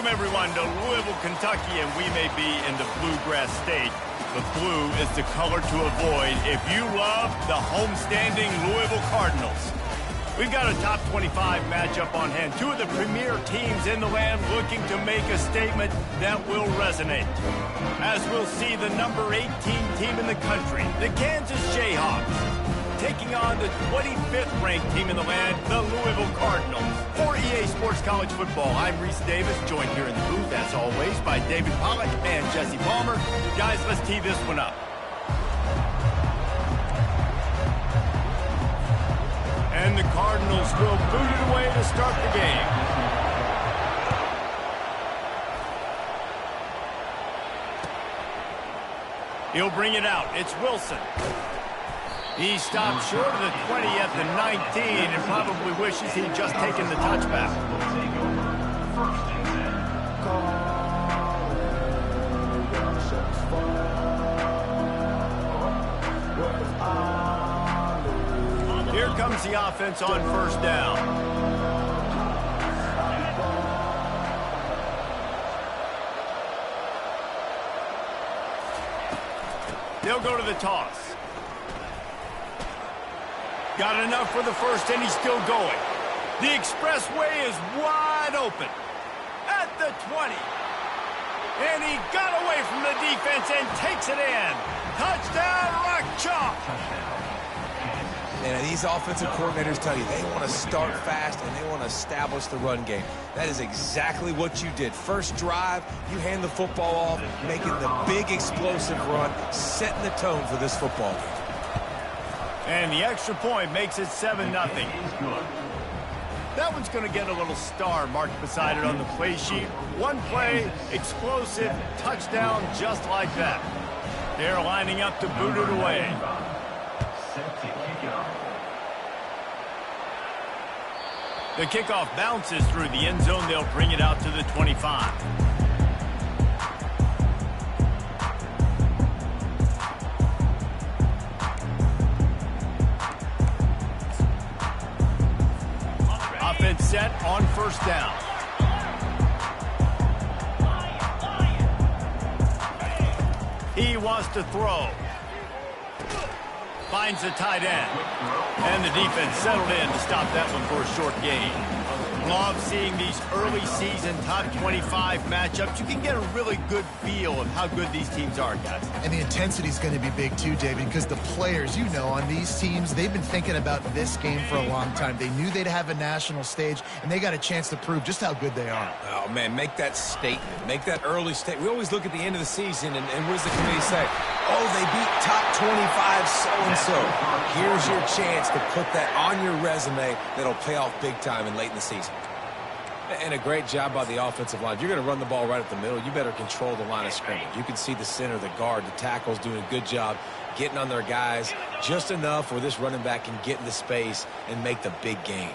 Welcome, everyone, to Louisville, Kentucky, and we may be in the Bluegrass State, but blue is the color to avoid if you love the homestanding Louisville Cardinals. We've got a top 25 matchup on hand. Two of the premier teams in the land looking to make a statement that will resonate. As we'll see the number 18 team in the country, the Kansas Jayhawks, taking on the 25th ranked team in the land, the Louisville Cardinals. For EA Sports College Football, I'm Reese Davis, joined here in the booth, as always, by David Pollack and Jesse Palmer. Guys, let's tee this one up. And the Cardinals will boot it away to start the game. He'll bring it out. It's Wilson. He stopped short of the 20 at the 19 and probably wishes he'd just taken the touchback. Here comes the offense on first down. They'll go to the toss. Got enough for the first, and he's still going. The expressway is wide open. At the 20. And he got away from the defense and takes it in. Touchdown, Rock Chalk. And these offensive coordinators tell you they want to start fast and they want to establish the run game. That is exactly what you did. First drive, you hand the football off, making the big explosive run, setting the tone for this football game. And the extra point makes it 7-0. That one's going to get a little star marked beside it on the play sheet. One play, explosive, touchdown, just like that. They're lining up to boot it away. The kickoff bounces through the end zone. They'll bring it out to the 25. Offense set on first down. He wants to throw. Finds the tight end. And the defense settled in to stop that one for a short gain. Love seeing these early season top 25 matchups. You can get a really good feel of how good these teams are, guys. And the intensity is going to be big too, David, because the players, you know, on these teams, they've been thinking about this game for a long time. They knew they'd have a national stage, and they got a chance to prove just how good they are. Oh, man, make that statement. Make that early statement. We always look at the end of the season, and what does the committee say? Oh, they beat top 25 so-and-so. Here's your chance to put that on your resume that'll pay off big time and late in the season. And a great job by the offensive line. If you're going to run the ball right up the middle, you better control the line of scrimmage. You can see the center, the guard, the tackles doing a good job getting on their guys just enough where this running back can get into space and make the big game.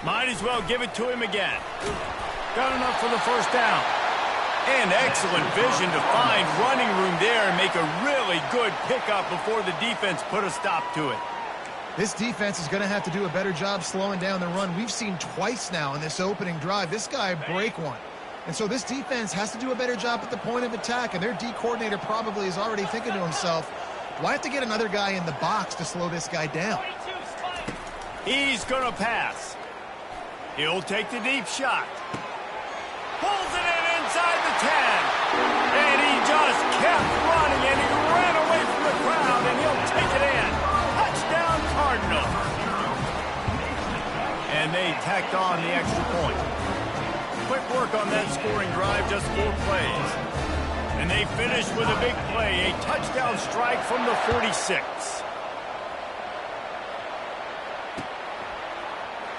Might as well give it to him again. Got enough for the first down. And excellent vision to find running room there and make a really good pickup before the defense put a stop to it. This defense is going to have to do a better job slowing down the run. We've seen twice now in this opening drive this guy break one. And so this defense has to do a better job at the point of attack, and their D coordinator probably is already thinking to himself, do I have to get another guy in the box to slow this guy down? He's going to pass. He'll take the deep shot. Pulls it in inside the 10. And he just kept running, and he ran away from the crowd, and he'll take it in. Touchdown, Cardinals. And they tacked on the extra point. Quick work on that scoring drive, just 4 plays. And they finished with a big play, a touchdown strike from the 46.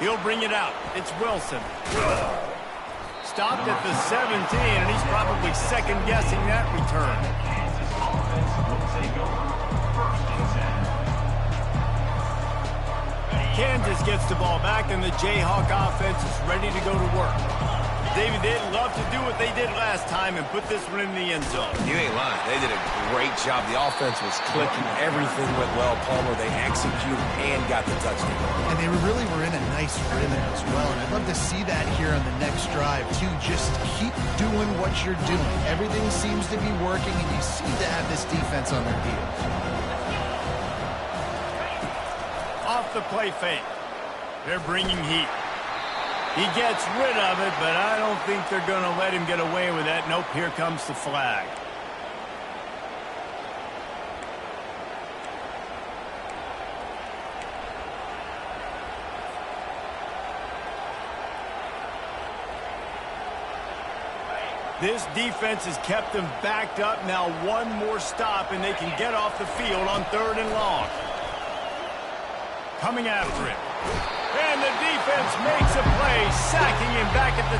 He'll bring it out. It's Wilson. Stopped at the 17, and he's probably second-guessing that return. Kansas gets the ball back, and the Jayhawk offense is ready to go to work. David, they'd love to do it what they did last time and put this one in the end zone. You ain't lying. They did a great job. The offense was clicking. Everything went well. Palmer, they executed and got the touchdown. And they really were in a nice rhythm as well. And I'd love to see that here on the next drive, too. Just keep doing what you're doing. Everything seems to be working, and you seem to have this defense on their heels. Off the play fake. They're bringing heat. He gets rid of it, but I don't think they're going to let him get away with that. Nope, here comes the flag. This defense has kept them backed up. Now one more stop, and they can get off the field on 3rd and long. Coming after him. And the defense makes a play, sacking him back at the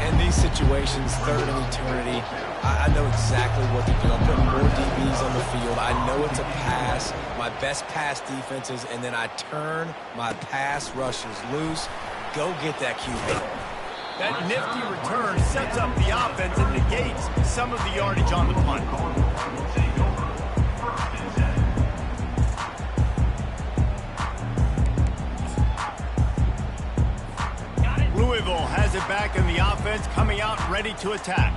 10. In these situations, 3rd and eternity, I know exactly what to do. I'm putting more DBs on the field. I know it's a pass, my best pass defenses, and then I turn my pass rushers loose. Go get that QB. That nifty return sets up the offense and negates some of the yardage on the punt. Louisville has it back in the offense, coming out ready to attack.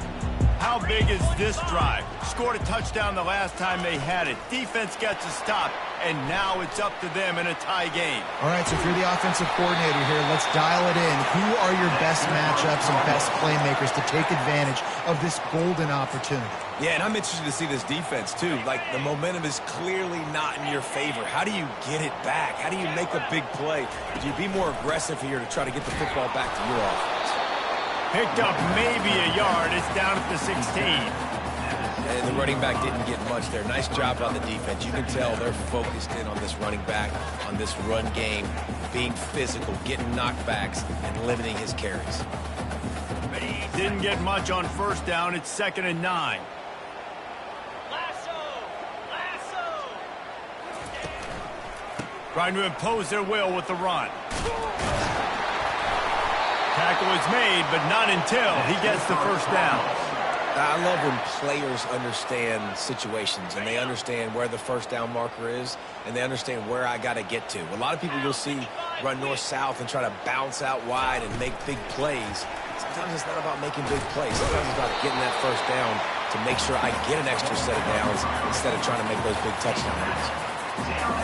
How big is this drive? Scored a touchdown the last time they had it. Defense gets a stop, and now it's up to them in a tie game. All right, so if you're the offensive coordinator here, let's dial it in. Who are your best matchups and best playmakers to take advantage of this golden opportunity? Yeah, and I'm interested to see this defense, too. Like, the momentum is clearly not in your favor. How do you get it back? How do you make a big play? Do you be more aggressive here to try to get the football back to your offense? Picked up maybe a yard. It's down at the 16. And the running back didn't get much there. Nice job on the defense. You can tell they're focused in on this running back, on this run game, being physical, getting knockbacks, and limiting his carries. Didn't get much on 1st down. It's 2nd and 9. Trying to impose their will with the run. Tackle is made, but not until he gets the 1st down. I love when players understand situations and they understand where the 1st down marker is and they understand where I got to get to. A lot of people you'll see run north-south and try to bounce out wide and make big plays. Sometimes it's not about making big plays. Sometimes it's about getting that 1st down to make sure I get an extra set of downs instead of trying to make those big touchdown runs.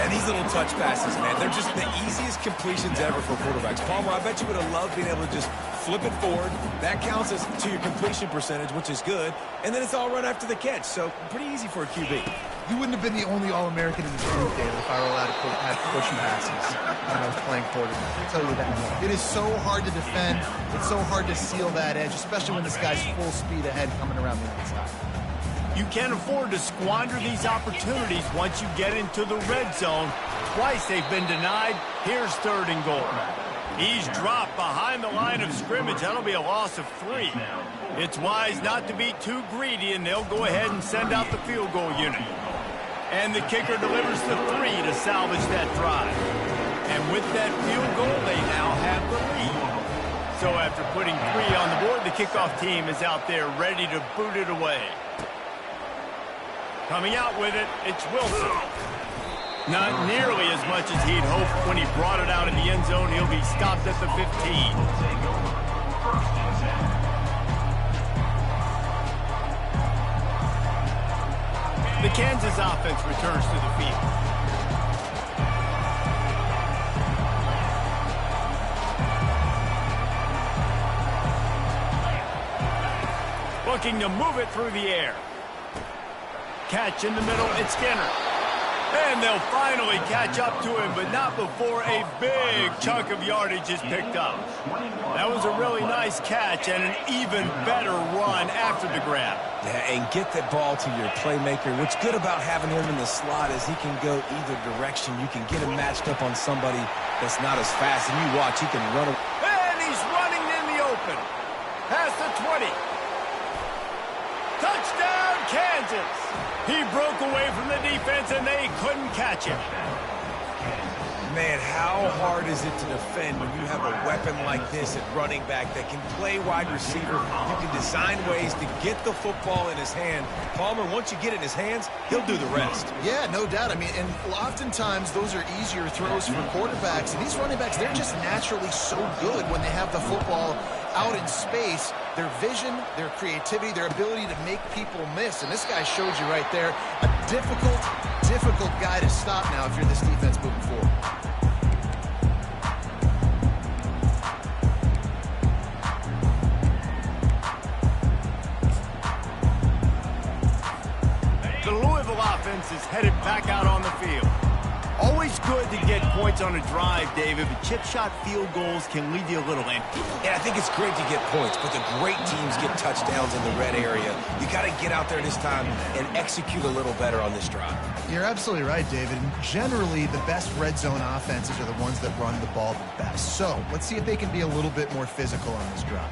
And these little touch passes, man, they're just the easiest completions ever for quarterbacks. Palmer, I bet you would have loved being able to just flip it forward. That counts as to your completion percentage, which is good. And then it's all run after the catch. So pretty easy for a QB. You wouldn't have been the only All-American in this group, David, if I were allowed to push passes when I was playing quarterback. I'll tell you that. It is so hard to defend. It's so hard to seal that edge, especially when this guy's full speed ahead coming around the outside. You can't afford to squander these opportunities once you get into the red zone. Twice they've been denied. Here's 3rd and goal. He's dropped behind the line of scrimmage. That'll be a loss of 3. It's wise not to be too greedy, and they'll go ahead and send out the field goal unit. And the kicker delivers the 3 to salvage that drive. And with that field goal, they now have the lead. So after putting 3 on the board, the kickoff team is out there ready to boot it away. Coming out with it, it's Wilson. Not nearly as much as he'd hoped when he brought it out in the end zone. He'll be stopped at the 15. The Kansas offense returns to the field. Looking to move it through the air. Catch in the middle, it's Skinner. And they'll finally catch up to him, but not before a big chunk of yardage is picked up. That was a really nice catch and an even better run after the grab. Yeah, and get that ball to your playmaker. What's good about having him in the slot is he can go either direction. You can get him matched up on somebody that's not as fast, and you watch, he can run. And he's running in the open. Past the 20. Touchdown, Kansas! He broke away from the defense, and they couldn't catch him. Man, how hard is it to defend when you have a weapon like this at running back that can play wide receiver? You can design ways to get the football in his hand. Palmer, once you get it in his hands, he'll do the rest. Yeah, no doubt. I mean, and oftentimes those are easier throws for quarterbacks. And these running backs, they're just naturally so good when they have the football out in space. Their vision, their creativity, their ability to make people miss. And this guy showed you right there a difficult guy to stop now if you're this defense moving forward. The Louisville offense is headed back out on the field. Always good to get points on a drive, David, but chip shot field goals can leave you a little empty. Yeah, I think it's great to get points, but the great teams get touchdowns in the red area. You got to get out there this time and execute a little better on this drive. You're absolutely right, David. And generally, the best red zone offenses are the ones that run the ball the best. So let's see if they can be a little bit more physical on this drive.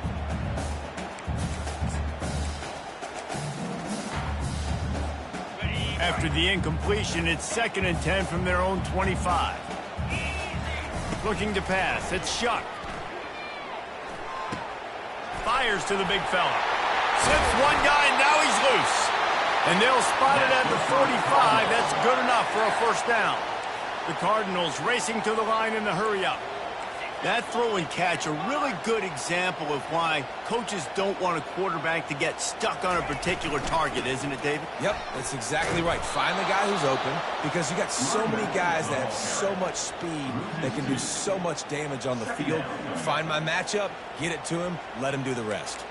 After the incompletion, it's 2nd and 10 from their own 25. Looking to pass, it's Shuck. Fires to the big fella. Slips one guy, and now he's loose. And they'll spot it at the 45. That's good enough for a first down. The Cardinals racing to the line in the hurry-up. That throw and catch, a really good example of why coaches don't want a quarterback to get stuck on a particular target, isn't it, David? Yep, that's exactly right. Find the guy who's open, because you got so many guys that have so much speed that can do so much damage on the field. Find my matchup, get it to him, let him do the rest.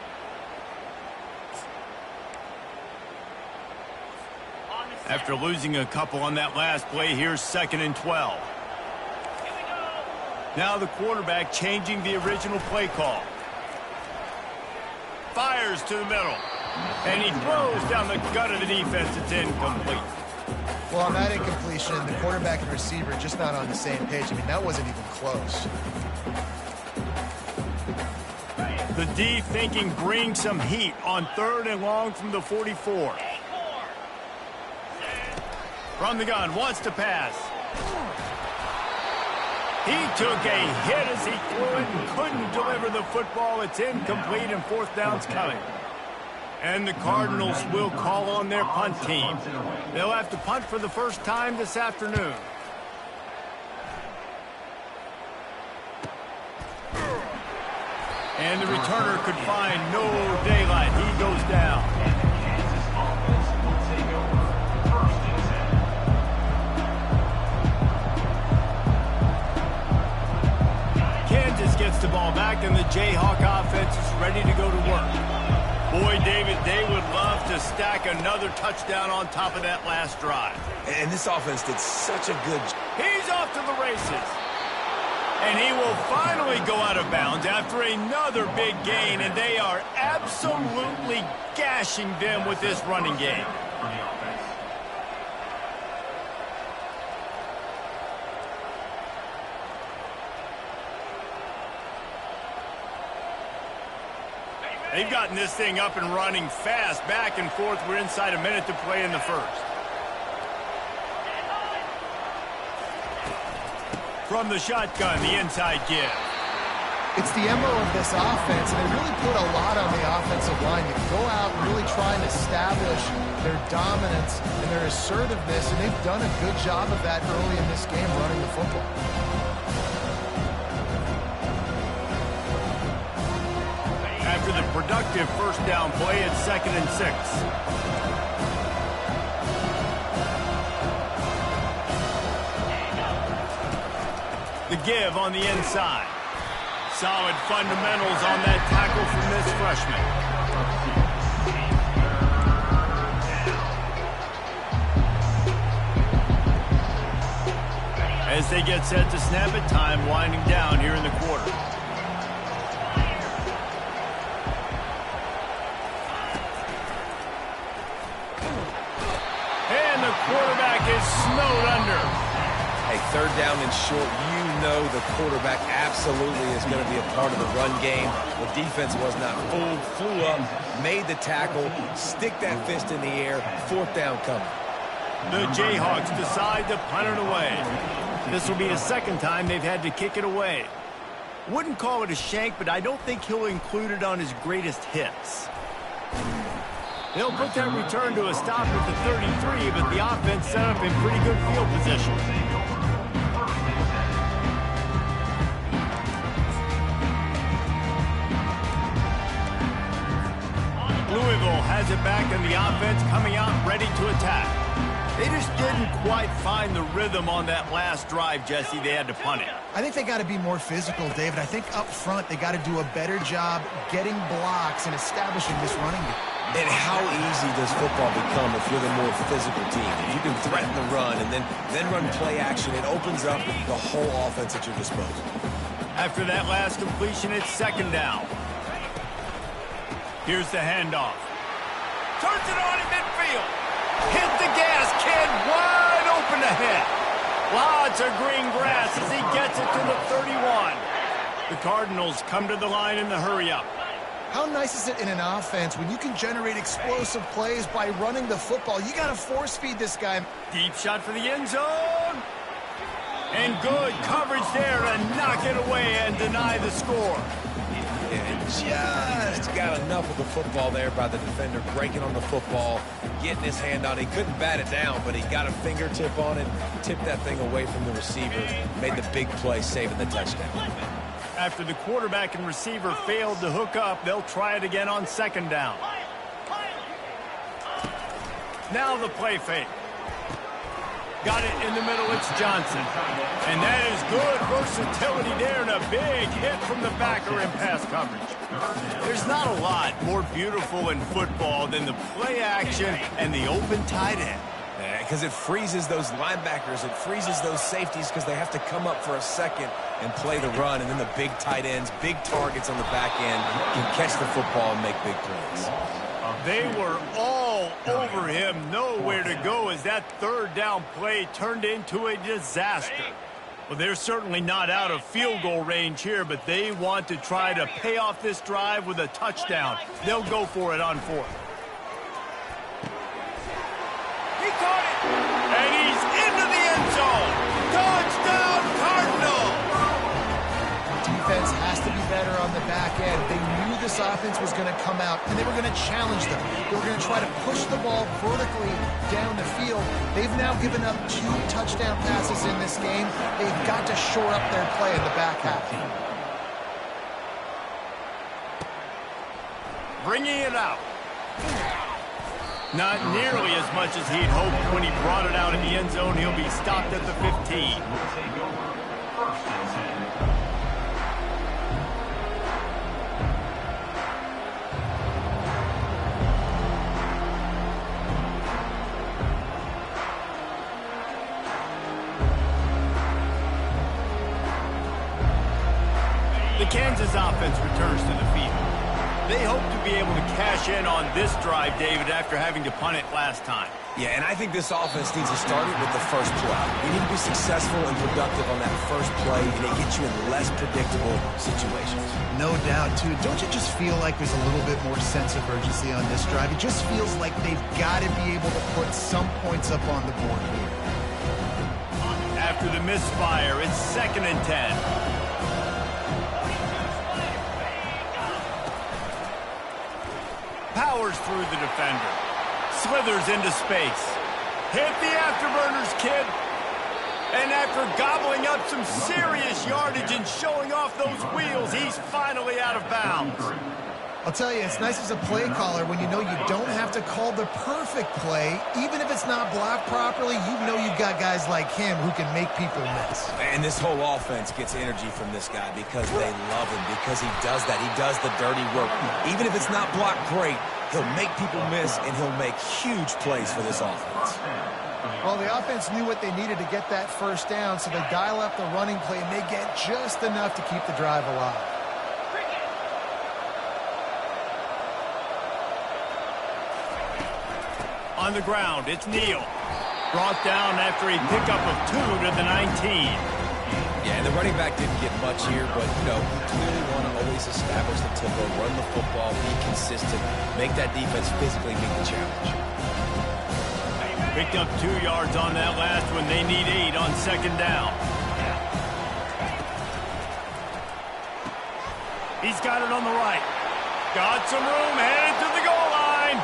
After losing a couple on that last play, here's 2nd and 12. Now the quarterback changing the original play call. Fires to the middle. And he throws down the gut of the defense. It's incomplete. Well, on that incompletion, the quarterback and receiver just not on the same page. I mean, that wasn't even close. The D thinking bring some heat on 3rd and long from the 44. From the gun, wants to pass. He took a hit as he threw it and couldn't deliver the football. It's incomplete and 4th down's coming. And the Cardinals will call on their punt team. They'll have to punt for the first time this afternoon. And the returner could find no daylight. He goes down. Gets the ball back, and the Jayhawk offense is ready to go to work. Boy, David, they would love to stack another touchdown on top of that last drive. And this offense did such a good job. He's off to the races. And he will finally go out of bounds after another big gain, and they are absolutely gashing them with this running game. They've gotten this thing up and running fast, back and forth. We're inside a minute to play in the first. From the shotgun, the inside give. It's the MO of this offense, and they really put a lot on the offensive line to go out and really try and establish their dominance and their assertiveness, and they've done a good job of that early in this game running the football. After the productive first down play, it's 2nd and 6. The give on the inside. Solid fundamentals on that tackle from this freshman. As they get set to snap it, time winding down here in the quarter. Quarterback is snowed under. Hey, 3rd down and short, you know the quarterback absolutely is going to be a part of the run game. The defense was not fooled, flew up, made the tackle, stick that fist in the air, 4th down coming. The Jayhawks decide to punt it away. This will be the second time they've had to kick it away. Wouldn't call it a shank, but I don't think he'll include it on his greatest hits. They'll put that return to a stop at the 33, but the offense set up in pretty good field position. Louisville has it back, and the offense coming out ready to attack. They just didn't quite find the rhythm on that last drive, Jesse. They had to punt it. I think they got to be more physical, David. I think up front they got to do a better job getting blocks and establishing this running game. And how easy does football become if you're the more physical team? If you can threaten the run and then run play action, it opens up the whole offense at your disposal. After that last completion, it's second down. Here's the handoff. Turns it on in midfield. Hit the gas, kid. Wide open ahead. Lots of green grass as he gets it to the 31. The Cardinals come to the line in the hurry-up. How nice is it in an offense when you can generate explosive plays by running the football? You got to force-feed this guy. Deep shot for the end zone. And good coverage there to knock it away and deny the score. And just got enough of the football there by the defender, breaking on the football, getting his hand on it. He couldn't bat it down, but he got a fingertip on it, tipped that thing away from the receiver, made the big play, saving the touchdown. After the quarterback and receiver failed to hook up, they'll try it again on second down. Now the play fake. Got it in the middle, it's Johnson. And that is good versatility there and a big hit from the backer in pass coverage. There's not a lot more beautiful in football than the play action and the open tight end. Because it freezes those linebackers, it freezes those safeties because they have to come up for a second and play the run, and then the big tight ends, big targets on the back end can catch the football and make big plays. They were all over him, nowhere to go as that third down play turned into a disaster. Well, they're certainly not out of field goal range here, but they want to try to pay off this drive with a touchdown. They'll go for it on fourth. He caught it, and he's into the end zone. Touchdown, Cardinals! Defense has to be better on the back end. They knew this offense was going to come out, and they were going to challenge them. They were going to try to push the ball vertically down the field. They've now given up 2 touchdown passes in this game. They've got to shore up their play in the back half. Bringing it out. Not nearly as much as he'd hoped when he brought it out in the end zone. He'll be stopped at the 15. The Kansas offense returns to the field. They hope to be able to cash in on this drive, David, after having to punt it last time. Yeah, and I think this offense needs to start it with the first play. You need to be successful and productive on that first play, and it gets you in less predictable situations. No doubt, too. Don't you just feel like there's a little bit more sense of urgency on this drive? It just feels like they've got to be able to put some points up on the board here. After the misfire, it's 2nd and 10. Powers through the defender. Slithers into space. Hit the afterburners, kid. And after gobbling up some serious yardage and showing off those wheels, he's finally out of bounds. I'll tell you, it's nice as a play caller when you know you don't have to call the perfect play. Even if it's not blocked properly, you know you've got guys like him who can make people miss. And this whole offense gets energy from this guy because they love him, because he does that. He does the dirty work. Even if it's not blocked great, he'll make people miss, and he'll make huge plays for this offense. Well, the offense knew what they needed to get that first down, so they dial up the running play, and they get just enough to keep the drive alive. On the ground, it's Neal. Brought down after a pickup of 2 to the 19. Yeah, and the running back didn't get much here, but, you clearly want to always establish the tempo, run the football, be consistent, make that defense physically meet the challenge. Picked up 2 yards on that last one. They need 8 on second down. He's got it on the right. Got some room, headed to the goal line.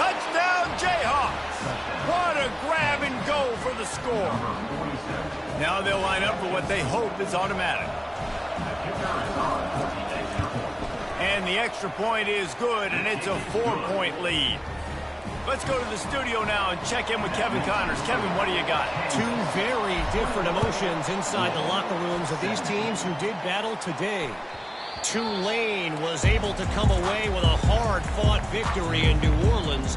Touchdown, Jayhawks. What a grab and go for the score. Now they'll line up for what they hope is automatic. And the extra point is good, and it's a 4-point lead. Let's go to the studio now and check in with Kevin Connors. Kevin, what do you got? Two very different emotions inside the locker rooms of these teams who did battle today. Tulane was able to come away with a hard-fought victory in New Orleans.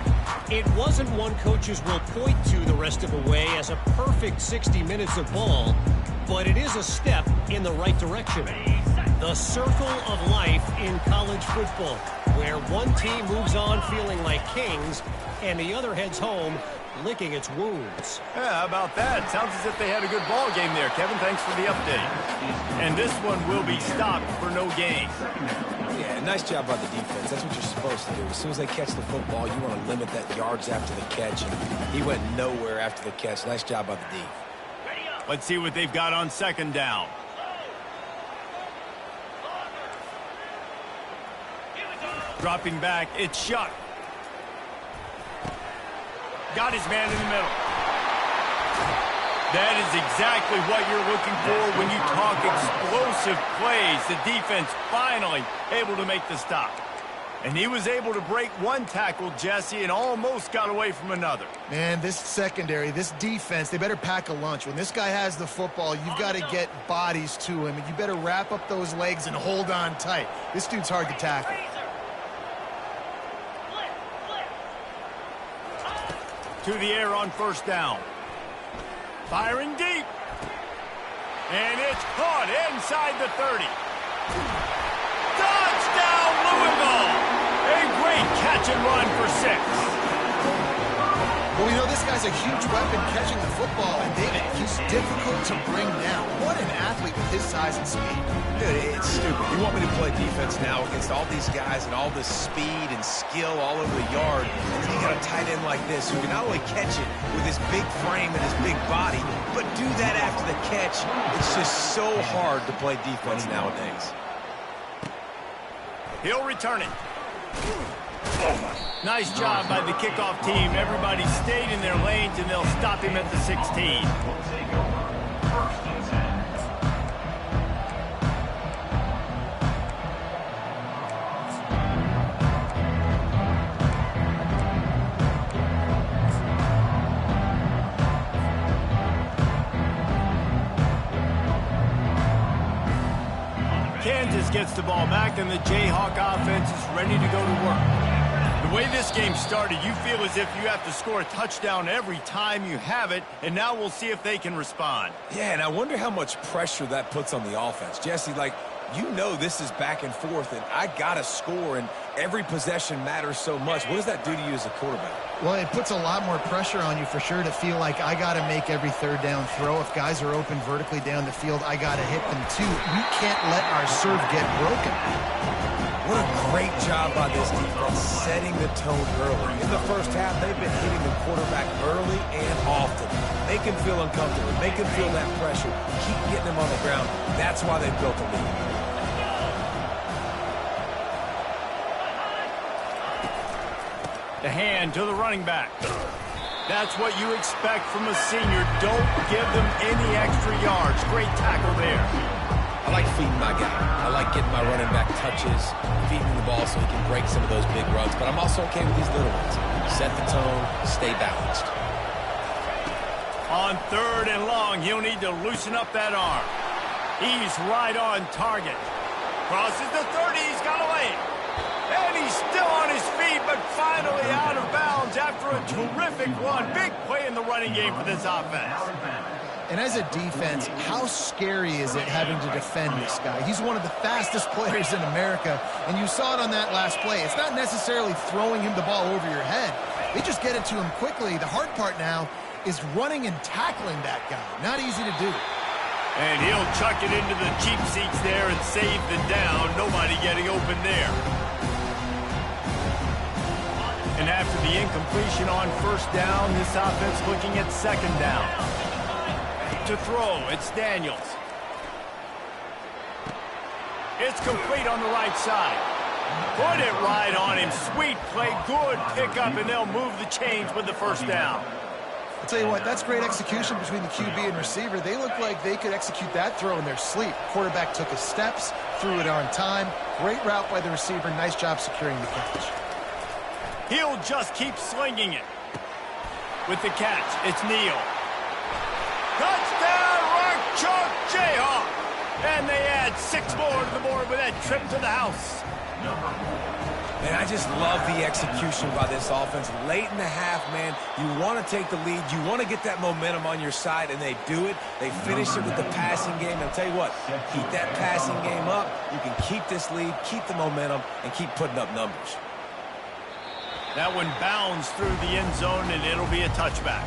It wasn't one coaches will point to the rest of the way as a perfect 60 minutes of ball, but it is a step in the right direction. The circle of life in college football, where one team moves on feeling like kings and the other heads home licking its wounds. Yeah, how about that? Sounds as if they had a good ball game there. Kevin, thanks for the update. And this one will be stopped for no gain. Yeah, nice job by the defense. That's what you're supposed to do. As soon as they catch the football, you want to limit that yards after the catch. And he went nowhere after the catch. Nice job by the D. Let's see what they've got on second down. Dropping back, it's Shuck. Got his man in the middle. That is exactly what you're looking for when you talk explosive plays. The defense finally able to make the stop. And he was able to break one tackle, Jesse, and almost got away from another. Man, this secondary, this defense, they better pack a lunch. When this guy has the football, you've got to get bodies to him, and you better wrap up those legs and hold on tight. This dude's hard to tackle. To the air on first down. Firing deep. And it's caught inside the 30. Touchdown, Louisville! A great catch and run for 6. Well, we know this guy's a huge weapon catching the football, and David, he's difficult to bring down. What an athlete with his size and speed. Dude, it's stupid. You want me to play defense now against all these guys and all this speed and skill all over the yard, and then you got a tight end like this who can not only catch it with his big frame and his big body, but do that after the catch. It's just so hard to play defense nowadays. He'll return it. Nice job by the kickoff team. Everybody stayed in their lanes, and they'll stop him at the 16. Kansas gets the ball back, and the Jayhawk offense is ready to go to work. The way this game started, you feel as if you have to score a touchdown every time you have it, and now we'll see if they can respond. Yeah, and I wonder how much pressure that puts on the offense. Jesse, like, you know this is back and forth, and I got to score, and every possession matters so much. What does that do to you as a quarterback? Well, it puts a lot more pressure on you for sure to feel like I got to make every third down throw. If guys are open vertically down the field, I got to hit them too. We can't let our serve get broken. What a great job by this defense setting the tone early. In the first half, they've been hitting the quarterback early and often. Make him feel uncomfortable. Make him feel that pressure. Keep getting him on the ground. That's why they've built a lead. The hand to the running back. That's what you expect from a senior. Don't give them any extra yards. Great tackle there. I like feeding my guy. I like getting my running back touches, feeding him the ball so he can break some of those big runs. But I'm also okay with these little ones. Set the tone, stay balanced. On third and long, he'll need to loosen up that arm. He's right on target. Crosses the 30, he's got away. And he's still on his feet, but finally out of bounds after a terrific run. Big play in the running game for this offense. And as a defense, how scary is it having to defend this guy? He's one of the fastest players in America, and you saw it on that last play. It's not necessarily throwing him the ball over your head. They just get it to him quickly. The hard part now is running and tackling that guy. Not easy to do. And he'll chuck it into the cheap seats there and save the down. Nobody getting open there. And after the incompletion on first down, this offense looking at second down. To throw, it's Daniels. It's complete on the right side. Put it right on him. Sweet play, good pickup, and they'll move the chains with the first down. I'll tell you what, that's great execution between the QB and receiver. They look like they could execute that throw in their sleep. Quarterback took his steps, threw it on time. Great route by the receiver. Nice job securing the catch. He'll just keep slinging it. With the catch, it's Neal. Touchdown, Rock Chalk Jayhawk! And they add 6 more to the board with that trip to the house. Man, I just love the execution by this offense. Late in the half, man, you want to take the lead. You want to get that momentum on your side, and they do it. They finish it with the passing game. And I'll tell you what, keep that passing game up. You can keep this lead, keep the momentum, and keep putting up numbers. That one bounds through the end zone, and it'll be a touchback.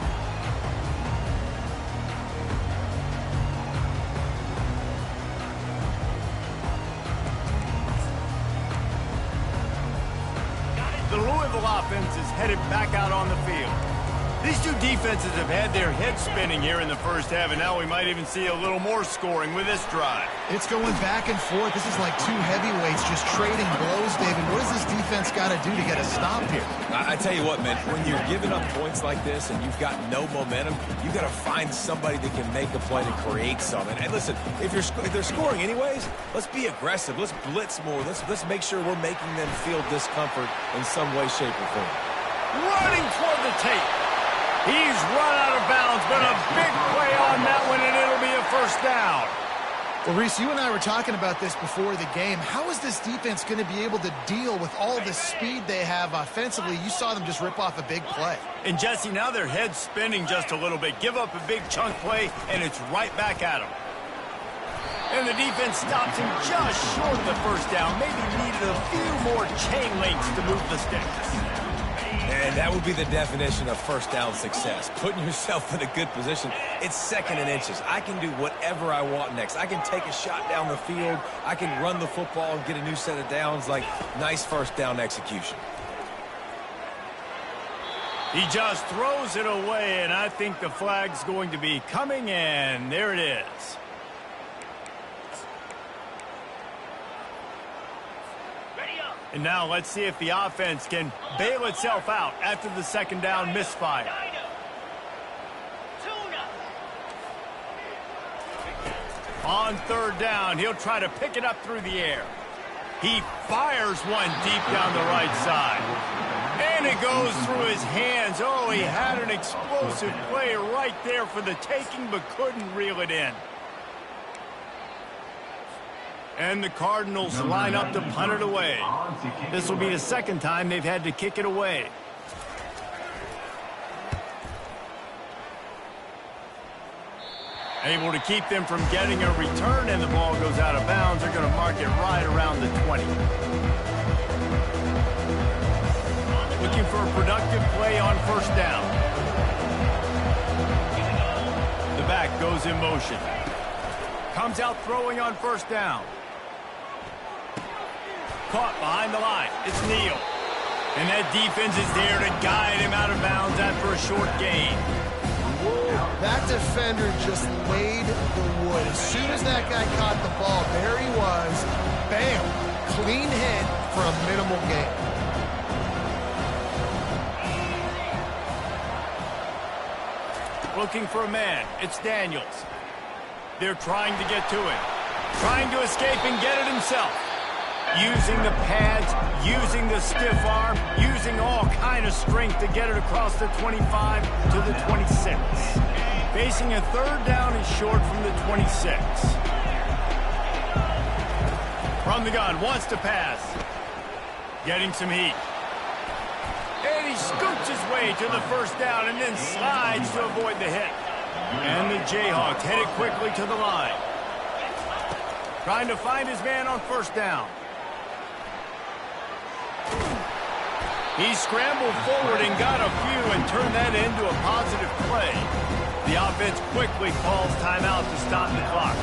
The Louisville offense is headed back out on the field. These two defenses have had their heads spinning here in the first half, and now we might even see a little more scoring with this drive. It's going back and forth. This is like two heavyweights just trading blows, David. What does this defense got to do to get a stop here? I tell you what, man, when you're giving up points like this and you've got no momentum, you got to find somebody that can make a play to create something. And listen, if they're scoring anyways, let's be aggressive. Let's blitz more. Let's make sure we're making them feel discomfort in some way, shape, or form. Running toward the tape. He's run out of bounds, but a big play on that one, and it'll be a first down. Well, Reese, you and I were talking about this before the game. How is this defense going to be able to deal with all the speed they have offensively? You saw them just rip off a big play. And, Jesse, now their head's spinning just a little bit. Give up a big chunk play, and it's right back at them. And the defense stops him just short of the first down. Maybe needed a few more chain links to move the sticks. And that would be the definition of first down success. Putting yourself in a good position. It's second and inches. I can do whatever I want next. I can take a shot down the field. I can run the football and get a new set of downs. Like, nice first down execution. He just throws it away, and I think the flag's going to be coming, and there it is. And now let's see if the offense can bail itself out after the second down misfire. On third down, he'll try to pick it up through the air. He fires one deep down the right side. And it goes through his hands. Oh, he had an explosive play right there for the taking, but couldn't reel it in. And the Cardinals line up to punt it away. This will be the second time they've had to kick it away. Able to keep them from getting a return, and the ball goes out of bounds. They're going to mark it right around the 20. Looking for a productive play on first down. The back goes in motion. Comes out throwing on first down. Caught behind the line. It's Neal. And that defense is there to guide him out of bounds after a short gain. That defender just laid the wood. As soon as that guy caught the ball, there he was. Bam! Clean hit for a minimal gain. Looking for a man. It's Daniels. They're trying to get to him. Trying to escape and get it himself. Using the pads, using the stiff arm, using all kind of strength to get it across the 25 to the 26. Facing a third down and short from the 26. From the gun, wants to pass. Getting some heat. And he scoots his way to the first down and then slides to avoid the hit. And the Jayhawks headed quickly to the line. Trying to find his man on first down. He scrambled forward and got a few and turned that into a positive play. The offense quickly calls timeout to stop the clock.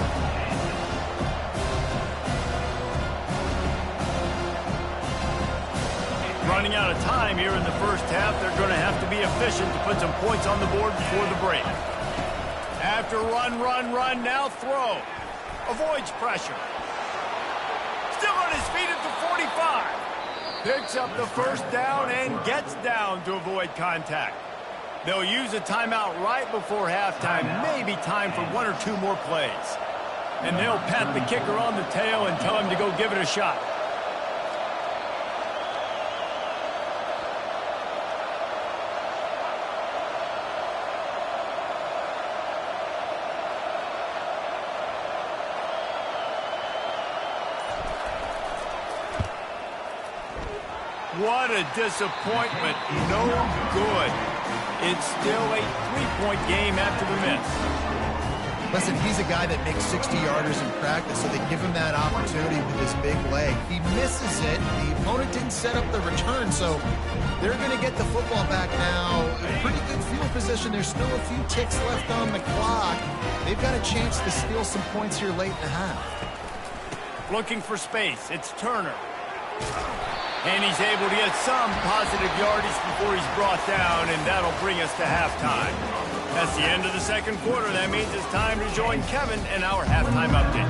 Running out of time here in the first half. They're going to have to be efficient to put some points on the board before the break. After run, now throw. Avoids pressure. beat it to 45. Picks up the first down and gets down to avoid contact. They'll use a timeout right before halftime, maybe time for one or two more plays. And they'll pat the kicker on the tail and tell him to go give it a shot. What a disappointment. No good. It's still a three-point game after the miss. Listen, he's a guy that makes 60-yarders in practice, so they give him that opportunity with his big leg. He misses it. The opponent didn't set up the return, so they're going to get the football back now. Pretty good field position. There's still a few ticks left on the clock. They've got a chance to steal some points here late in the half. Looking for space. It's Turner. And he's able to get some positive yardage before he's brought down, and that'll bring us to halftime. That's the end of the second quarter. That means it's time to join Kevin in our halftime update.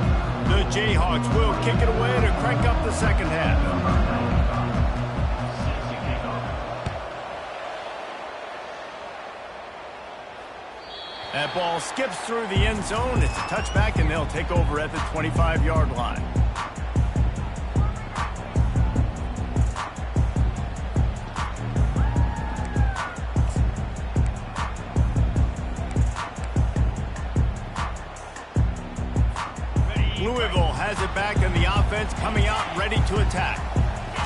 The Jayhawks will kick it away to crank up the second half. That ball skips through the end zone. It's a touchback, and they'll take over at the 25-yard line. Louisville has it back in the offense, coming out ready to attack.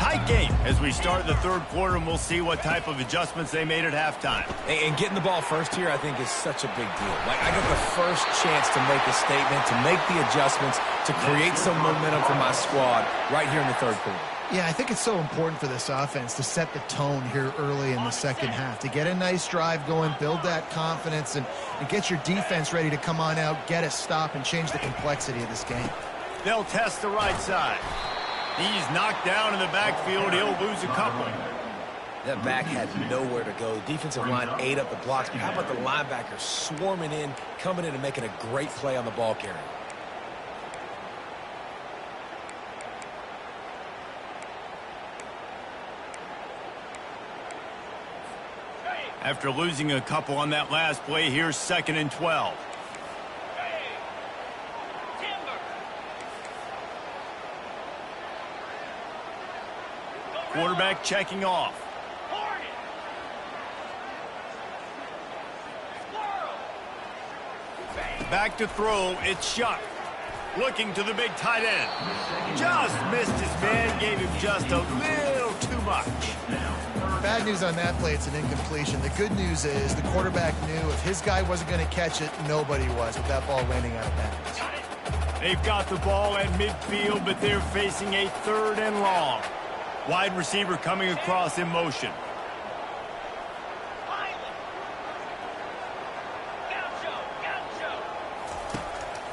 Tight game as we start the third quarter, and we'll see what type of adjustments they made at halftime. And getting the ball first here, I think, is such a big deal. Like, I got the first chance to make a statement, to make the adjustments, to create some momentum for my squad right here in the third quarter. Yeah, I think it's so important for this offense to set the tone here early in the second half, to get a nice drive going, build that confidence, and get your defense ready to come on out, get a stop, and change the complexity of this game. They'll test the right side. He's knocked down in the backfield. He'll lose a couple. That back had nowhere to go. Defensive line ate up the blocks. But how about the linebackers swarming in, coming in and making a great play on the ball carrier? After losing a couple on that last play, here's 2nd and 12. Quarterback checking off. Back to throw, it's Shuck. Looking to the big tight end. Just missed his man, gave him just a little too much. Bad news on that play, it's an incompletion. The good news is the quarterback knew if his guy wasn't going to catch it, nobody was with that ball landing out of bounds. They've got the ball at midfield, but they're facing a 3rd and long. Wide receiver coming across in motion.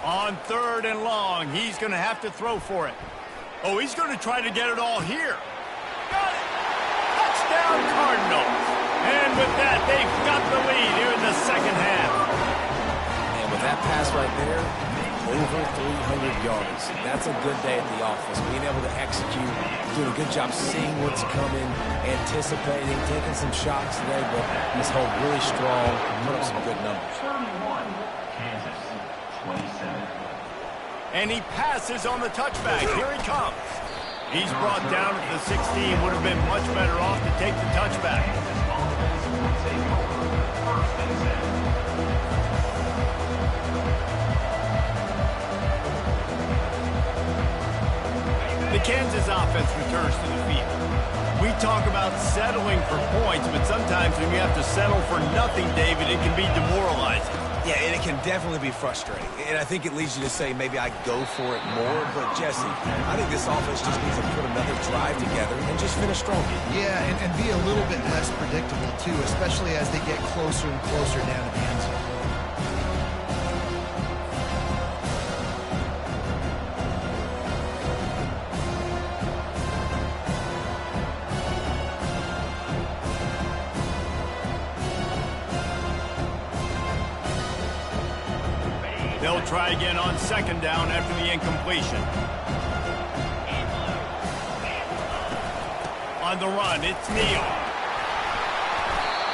On 3rd and long, he's going to have to throw for it. Oh, he's going to try to get it all here. Got it! Touchdown Cardinals! And with that, they've got the lead here in the second half. And with that pass right there, over 300 yards. That's a good day at the office. Being able to execute, doing a good job seeing what's coming, anticipating, taking some shots today, but he's held really strong and put up some good numbers. And he passes on the touchback. Here he comes. He's brought down at the 16. Would have been much better off to take the touchback. The Kansas offense returns to the field. We talk about settling for points, but sometimes when you have to settle for nothing, David, it can be demoralizing. Yeah, and it can definitely be frustrating. And I think it leads you to say maybe I go for it more. But, Jesse, I think this offense just needs to put another drive together and just finish strong. Yeah, and be a little bit less predictable, too, especially as they get closer and closer down to the end zone. They'll try again on 2nd down after the incompletion. On the run, it's Neal.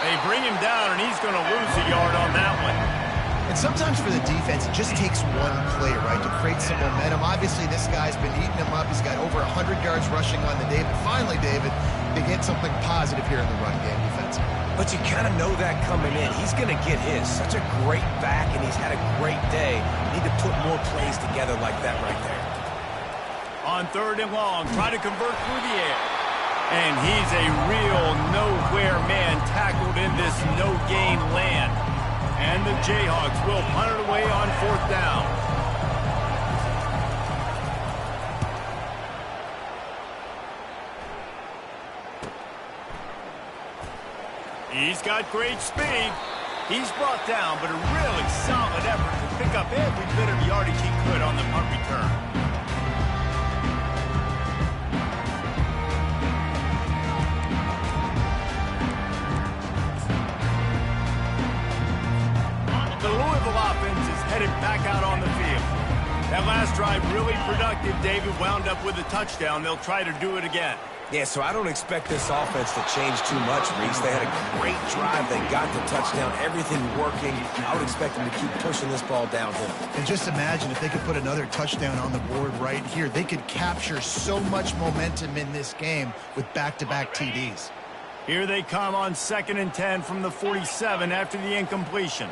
They bring him down, and he's going to lose a yard on that one. And sometimes for the defense, it just takes one play, right, to create some momentum. Obviously, this guy's been eating him up. He's got over 100 yards rushing on the day. But finally, David, they get something positive here in the run game defensively. But you kind of know that coming in. He's going to get his. Such a great back, and he's had a great day. Need to put more plays together like that right there. On 3rd and long, try to convert through the air. And he's a real nowhere man tackled in this no-gain land. And the Jayhawks will punt it away on 4th down. He's got great speed. He's brought down, but a really solid effort to pick up every bit of yardage he could on the punt return. The Louisville offense is headed back out on the field. That last drive really productive. David wound up with a touchdown. They'll try to do it again. Yeah, so I don't expect this offense to change too much, Reese. They had a great drive. They got the touchdown. Everything working. I would expect them to keep pushing this ball downhill. And just imagine if they could put another touchdown on the board right here. They could capture so much momentum in this game with back-to-back TDs. Here they come on 2nd and 10 from the 47 after the incompletion.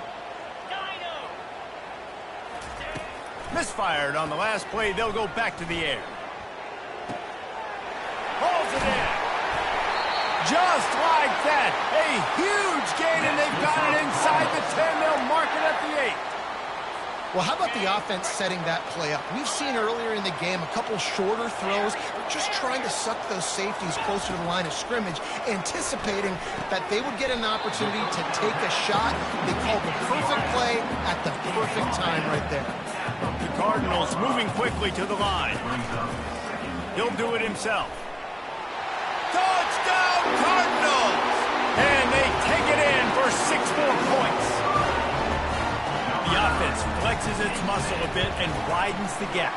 Misfired on the last play. They'll go back to the air. Pulls it in. Just like that. A huge gain, and they've got it inside the 10. They'll mark it at the 8. Well, how about the offense setting that play up? We've seen earlier in the game a couple shorter throws, just trying to suck those safeties closer to the line of scrimmage, anticipating that they would get an opportunity to take a shot. They called the perfect play at the perfect time right there. The Cardinals moving quickly to the line. He'll do it himself. Touchdown, Cardinals! And they take it in for 6 more points. The offense flexes its muscle a bit and widens the gap.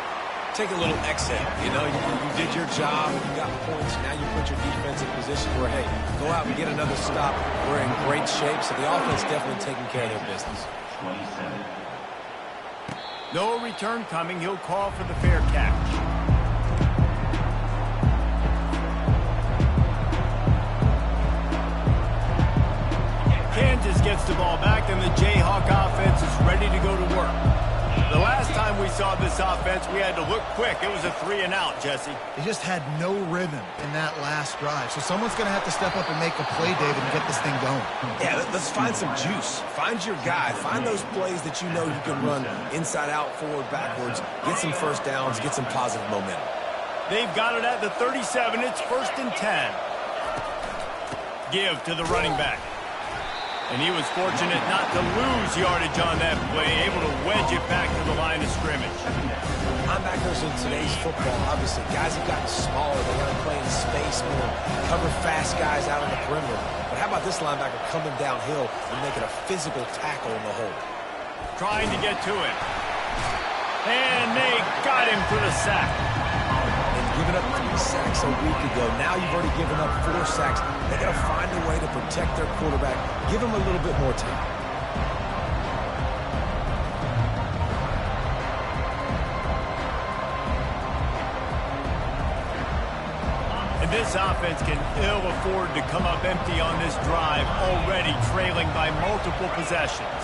Take a little exhale. You know, you did your job. You got points. Now you put your defense in position where, hey, go out and get another stop. We're in great shape, so the offense definitely taking care of their business. 27. No return coming. He'll call for the fair catch. Kansas gets the ball back, and the Jayhawk offense is ready to go to work. The last time we saw this offense, we had to look quick. It was a 3-and-out, Jesse. They just had no rhythm in that last drive. So someone's going to have to step up and make a play, David, and get this thing going. Yeah, let's find some juice. Find your guy. Find those plays that you know you can run inside out, forward, backwards. Get some first downs. Get some positive momentum. They've got it at the 37. It's 1st and 10. Give to the running back. And he was fortunate not to lose yardage on that play, able to wedge it back to the line of scrimmage. Linebackers in today's football, obviously, guys have gotten smaller. They got to play in space more, cover fast guys out on the perimeter. But how about this linebacker coming downhill and making a physical tackle in the hole? Trying to get to him. And they got him for the sack. Giving up 3 sacks a week ago. Now you've already given up 4 sacks. They got to find a way to protect their quarterback. Give him a little bit more time. And this offense can ill afford to come up empty on this drive, already trailing by multiple possessions.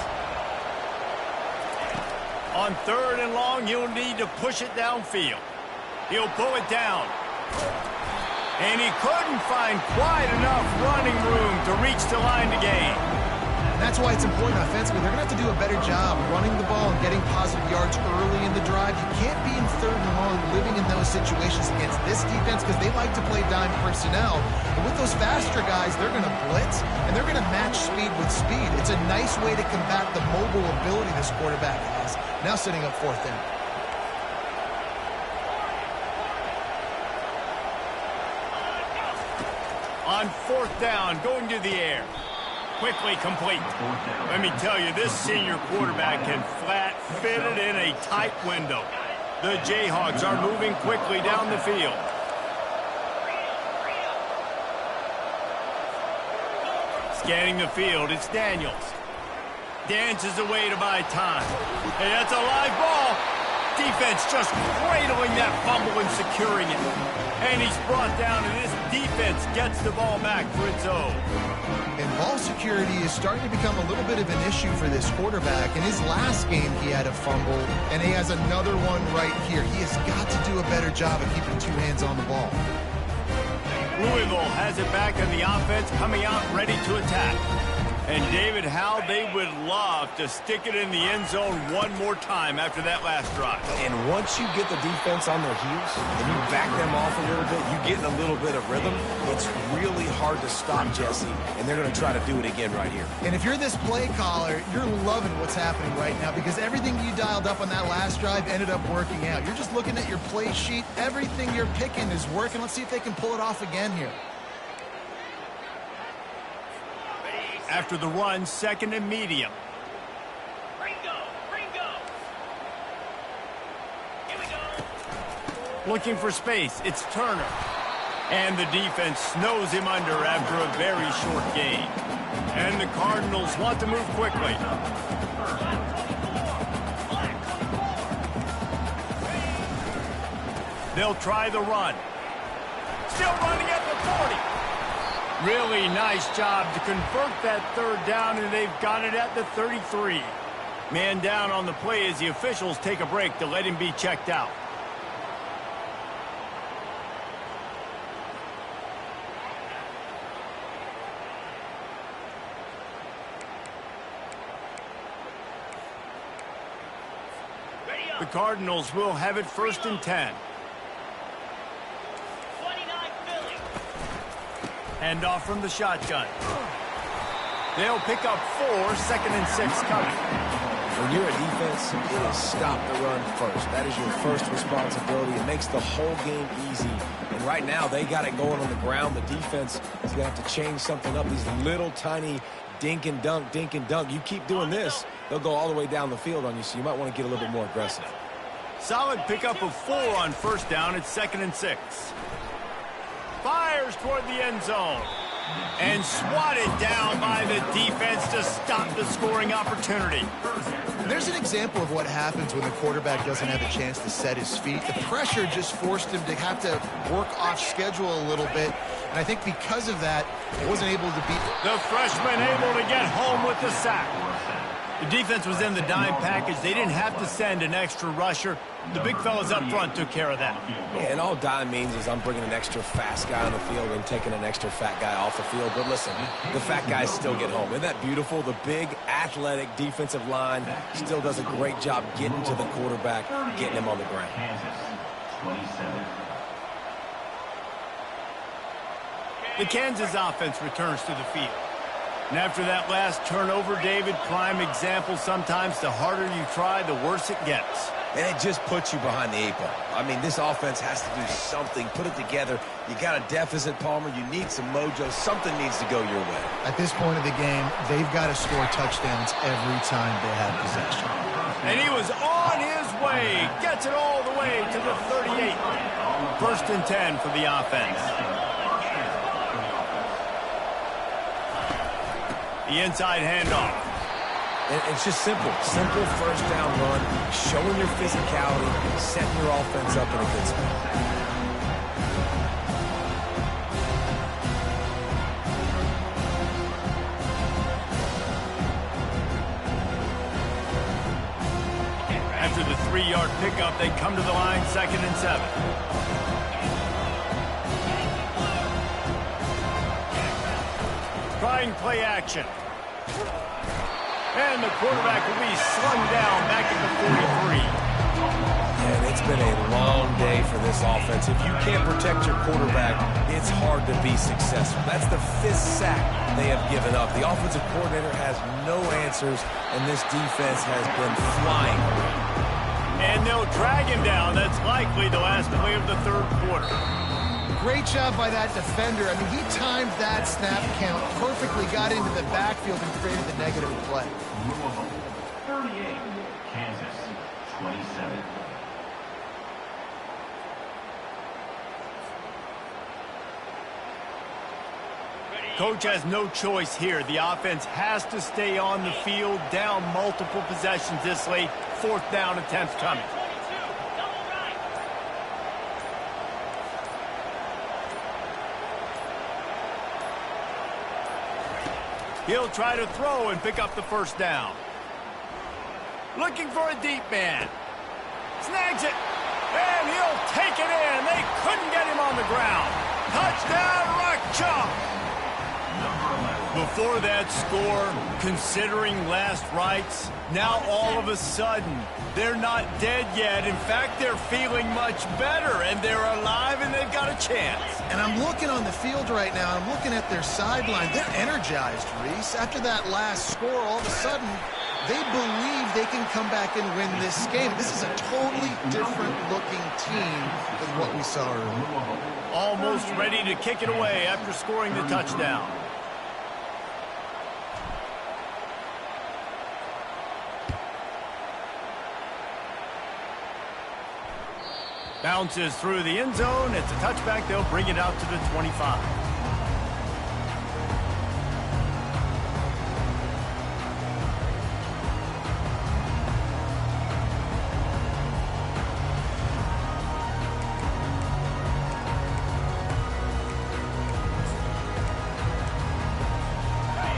On 3rd and long, you'll need to push it downfield. He'll pull it down. And he couldn't find quite enough running room to reach the line to gain. And that's why it's important offensively. They're going to have to do a better job running the ball and getting positive yards early in the drive. You can't be in 3rd and long living in those situations against this defense because they like to play dime personnel. But with those faster guys, they're going to blitz, and they're going to match speed with speed. It's a nice way to combat the mobile ability this quarterback has. Now setting up 4th down. On 4th down, going to the air. Quickly complete. Let me tell you, this senior quarterback can flat fit it in a tight window. The Jayhawks are moving quickly down the field. Scanning the field, it's Daniels. Dances away to buy time. Hey, that's a live ball. Defense just cradling that fumble and securing it. And he's brought down, and this defense gets the ball back for its own. And ball security is starting to become a little bit of an issue for this quarterback. In his last game, he had a fumble, and he has another one right here. He has got to do a better job of keeping two hands on the ball. Louisville has it back on the offense, coming out ready to attack. And David, how they would love to stick it in the end zone one more time after that last drive. And once you get the defense on their heels and you back them off a little bit, you get in a little bit of rhythm, it's really hard to stop Jesse, and they're going to try to do it again right here. And if you're this play caller, you're loving what's happening right now because everything you dialed up on that last drive ended up working out. You're just looking at your play sheet. Everything you're picking is working. Let's see if they can pull it off again here. After the run, second and medium. Ringo! Here we go! Looking for space, it's Turner. And the defense snows him under after a very short gain. And the Cardinals want to move quickly. They'll try the run. Still running at the 40. Really nice job to convert that third down, and they've got it at the 33. Man down on the play as the officials take a break to let him be checked out. The Cardinals will have it 1st and 10. Hand off from the shotgun. They'll pick up 4, 2nd and 6 coming. When you're a defense, it is stop the run first. That is your first responsibility. It makes the whole game easy. And right now, they got it going on the ground. The defense is going to have to change something up. These little tiny dink and dunk, dink and dunk. You keep doing this, they'll go all the way down the field on you, so you might want to get a little bit more aggressive. Solid pickup of 4 on 1st down. It's 2nd and 6. Fires toward the end zone. And swatted down by the defense to stop the scoring opportunity. There's an example of what happens when the quarterback doesn't have a chance to set his feet. The pressure just forced him to have to work off schedule a little bit. And I think because of that, he wasn't able to beat. The freshman able to get home with the sack. The defense was in the dime package. They didn't have to send an extra rusher. The big fellas up front took care of that. Yeah, and all dime means is I'm bringing an extra fast guy on the field and taking an extra fat guy off the field. But listen, the fat guys still get home. Isn't that beautiful? The big, athletic defensive line still does a great job getting to the quarterback, getting him on the ground. The Kansas offense returns to the field. And after that last turnover, David, prime example, sometimes the harder you try, the worse it gets. And it just puts you behind the 8 ball. I mean, this offense has to do something, put it together. You got a deficit, Palmer. You need some mojo. Something needs to go your way. At this point of the game, they've got to score touchdowns every time they have possession. And he was on his way. Gets it all the way to the 38. 1st and 10 for the offense. The inside handoff. And it's just simple. Simple 1st down run, showing your physicality, setting your offense up in a good spot. After the 3-yard pickup, they come to the line 2nd and 7. Trying play action. And the quarterback will be slung down back at the 43. And it's been a long day for this offense. If you can't protect your quarterback, it's hard to be successful. That's the 5th sack they have given up. The offensive coordinator has no answers, and this defense has been flying. And they'll drag him down. That's likely the last play of the 3rd quarter. Great job by that defender. I mean, he timed that snap count perfectly, got into the backfield, and created the negative play. 38, Kansas, 27. Ready Coach has no choice here. The offense has to stay on the field, down multiple possessions this late. 4th down attempts coming. He'll try to throw and pick up the 1st down. Looking for a deep man. Snags it. And he'll take it in. They couldn't get him on the ground. Touchdown, Rock Chalk. Before that score, considering last rites, now all of a sudden, they're not dead yet. In fact, they're feeling much better, and they're alive, and they've got a chance. And I'm looking on the field right now. I'm looking at their sideline. They're energized, Reese. After that last score, all of a sudden, they believe they can come back and win this game. This is a totally different-looking team than what we saw earlier. Almost ready to kick it away after scoring the touchdown. Bounces through the end zone. It's a touchback. They'll bring it out to the 25.